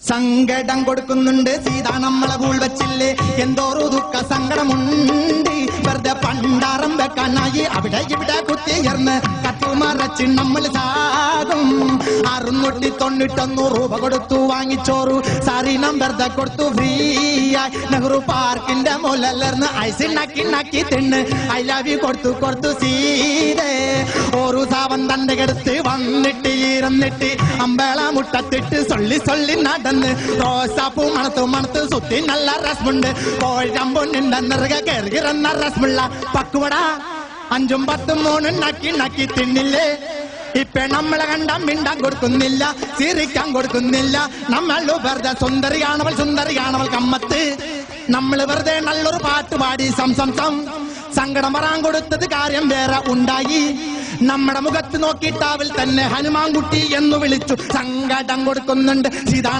സങ്കടം കൊടുക്കുന്നുണ്ട് സീത നമ്മളെ കൂൾ വെച്ചില്ലേ എന്തോരു ദുഃഖ സങ്കടമുണ്ട് വെറുതെ പണ്ടാറം വെക്കാനായി അവിടെ ഇവിടെ കുത്തിയർന്ന് കത്തുമറച്ച് നമ്മൾ സാകും 691 രൂപ കൊടുത്തു വാങ്ങിച്ചോറു സാരീനം വെറുതെ കൊടുത്തു ഫ്രീ ആയി നെഹ്റു പാർക്കിന്റെ മുലർന്ന് ഐസ് നക്കി തിന്ന് ഐ ലവ് യു കൊടുത്തു സീതേ ഒരു സാവൻ തന്റെ കെടുത്ത് വന്നിട്ട് ഇരുന്നിട്ട് അമ്പള മുട്ടത്തിട്ട് സൊള്ളി നടന്ന് റോസാപ്പൂ മണത്ത് സുത്തി നല്ല രസമുണ്ട് കോഴമ്പൊണ്ണിന്റെ നിറക കയറുന്ന രസമുള്ള പക്കുവട 5ഉം 10ഉം 3ഉം നക്കി തിന്നില്ലേ ഇപ്പൊ നമ്മളെ കണ്ട മിണ്ടാൻ കൊടുക്കുന്നില്ല ചിരിക്കാൻ കൊടുക്കുന്നില്ല നമ്മൾ വെറുതെ സുന്ദരിയാണവൾ കമ്മത്ത് നമ്മൾ വെറുതെ നല്ലൊരു പാട്ട് പാടി സം സങ്കടം വരാൻ കൊടുത്തത് കാര്യം വേറെ ഉണ്ടായി നമ്മുടെ മുഖത്ത് നോക്കിയിട്ടാവിൽ തന്നെ ഹനുമാൻകുട്ടി എന്ന് വിളിച്ചു സങ്കടം കൊടുക്കുന്നുണ്ട് സീതാ